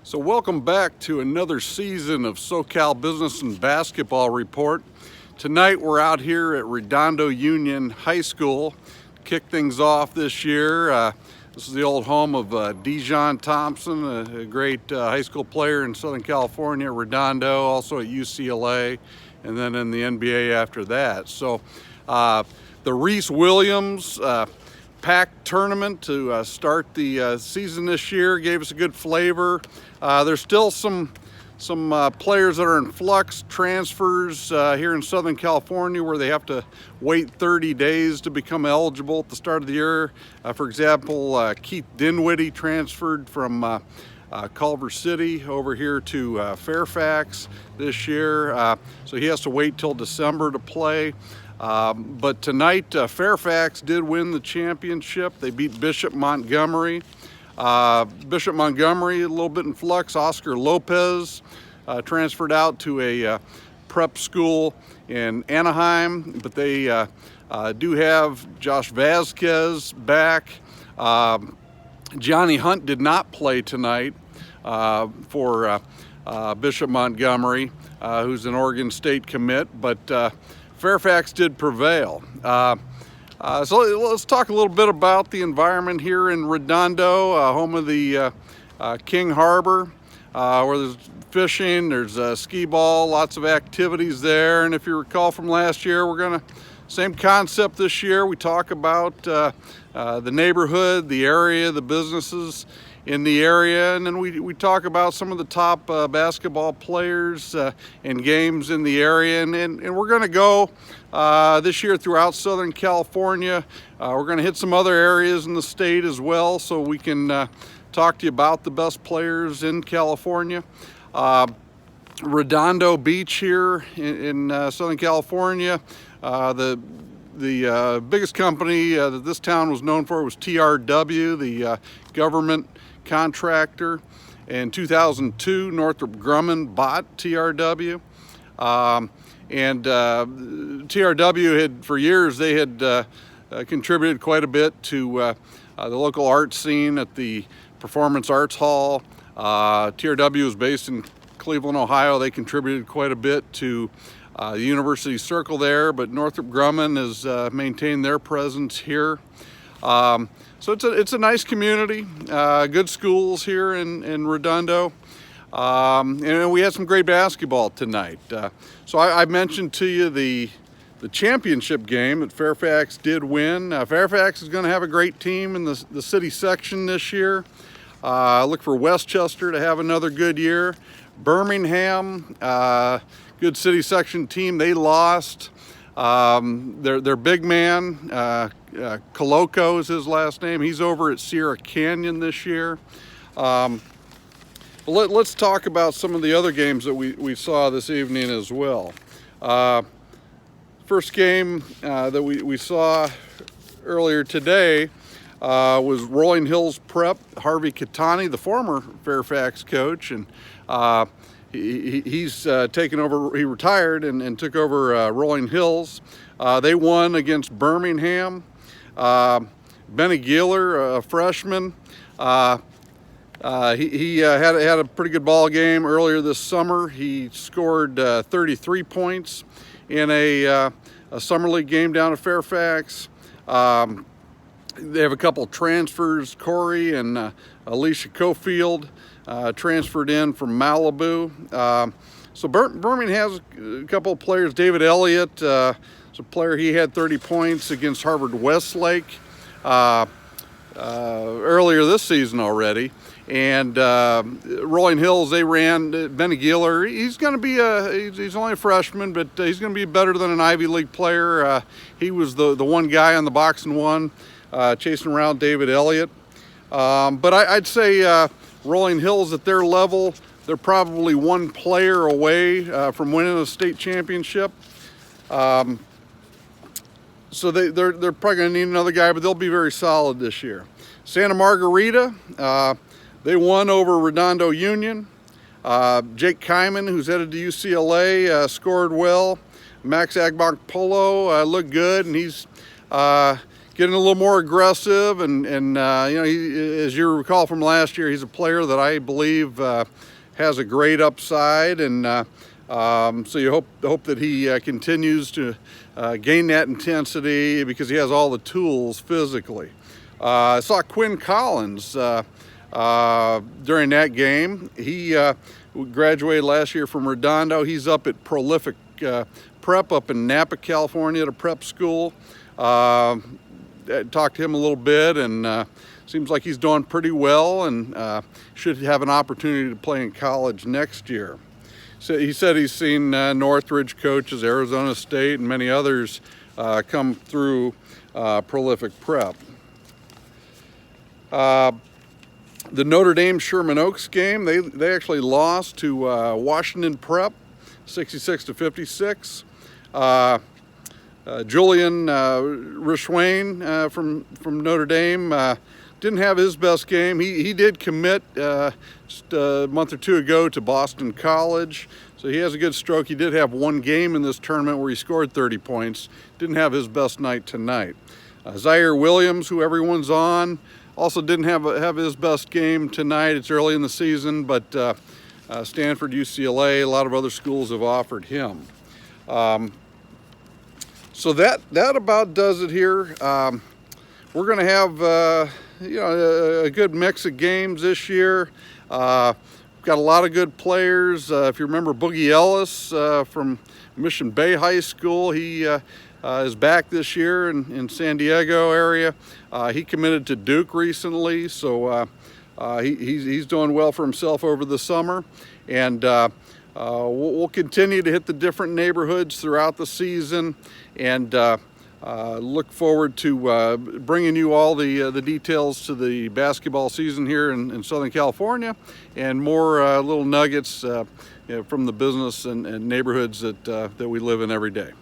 So welcome back to another season of SoCal Business and Basketball Report. Tonight we're out here at Redondo Union High School to kick things off this year. This is the old home of Dijon Thompson, a great high school player in Southern California, at Redondo, also at UCLA, and then in the NBA after that. So the Ryse Williams packed tournament to start the season this year gave us a good flavor. There's still some players that are in flux, transfers here in Southern California where they have to wait 30 days to become eligible at the start of the year. For example, Keith Dinwiddie transferred from Culver City over here to Fairfax this year, so he has to wait till December to play. But tonight, Fairfax did win the championship. They beat Bishop Montgomery. Bishop Montgomery, a little bit in flux. Oscar Lopez transferred out to a prep school in Anaheim, but they do have Josh Vasquez back. Johnny Hunt did not play tonight for Bishop Montgomery, who's an Oregon State commit, but Fairfax did prevail. So let's talk a little bit about the environment here in Redondo, home of the King Harbor, where there's fishing, there's skee ball, lots of activities there. And if you recall from last year, same concept this year. We talk about the neighborhood, the area, the businesses in the area, and then we talk about some of the top basketball players and games in the area, and we're going to go this year throughout Southern California. We're going to hit some other areas in the state as well, so we can talk to you about the best players in California. Redondo Beach here in Southern California, the biggest company that this town was known for was TRW, the government contractor. In 2002, Northrop Grumman bought TRW, and TRW had, for years, they had contributed quite a bit to the local art scene at the Performance Arts Hall. TRW is based in Cleveland, Ohio. They contributed quite a bit to the University Circle there, but Northrop Grumman has maintained their presence here. So it's a nice community, good schools here in Redondo, and we had some great basketball tonight. So I mentioned to you the championship game that Fairfax did win. Fairfax is going to have a great team in the city section this year. Look for Westchester to have another good year. Birmingham, good city section team. They lost. Their big man, Coloco is his last name. He's over at Sierra Canyon this year. Let's talk about some of the other games that we saw this evening as well. First game that we saw earlier today was Rolling Hills Prep. Harvey Catani, the former Fairfax coach, and he's taken over. He retired and took over Rolling Hills. They won against Birmingham. Benny Geeler, a freshman, he had a pretty good ball game earlier this summer. He scored 33 points in a summer league game down at Fairfax. They have a couple transfers. Corey and Alicia Cofield transferred in from Malibu. So Birmingham has a couple of players. David Elliott is a player. He had 30 points against Harvard Westlake earlier this season already. And Rolling Hills, they ran Benny Geeler. He's going to be he's only a freshman, but he's going to be better than an Ivy League player. He was the one guy on the box and one chasing around David Elliott. But I'd say Rolling Hills at their level, they're probably one player away from winning a state championship. So they're probably going to need another guy, but they'll be very solid this year. Santa Margarita, they won over Redondo Union. Jake Kyman, who's headed to UCLA, scored well. Max Agbonkpolo looked good, and he's getting a little more aggressive, and you know, as you recall from last year, he's a player that I believe has a great upside, and so you hope that he continues to gain that intensity, because he has all the tools physically. I saw Quinn Collins during that game. He graduated last year from Redondo. He's up at Prolific Prep up in Napa, California, at a prep school. Talked to him a little bit, and seems like he's doing pretty well, and should have an opportunity to play in college next year. So he said he's seen Northridge coaches, Arizona State, and many others come through Prolific Prep. The Notre Dame Sherman Oaks game, they actually lost to Washington Prep, 66-56. Julian Rishwain from Notre Dame didn't have his best game. He did commit just a month or two ago to Boston College, so he has a good stroke. He did have one game in this tournament where he scored 30 points. Didn't have his best night tonight. Zaire Williams, who everyone's on, also didn't have his best game tonight. It's early in the season, but Stanford, UCLA, a lot of other schools have offered him. So that about does it here. We're going to have you know, a good mix of games this year. Got a lot of good players. If you remember Boogie Ellis from Mission Bay High School, he is back this year in San Diego area. He committed to Duke recently, so he's doing well for himself over the summer. And we'll continue to hit the different neighborhoods throughout the season, and look forward to bringing you all the details to the basketball season here in Southern California, and more little nuggets you know, from the business and neighborhoods that we live in every day.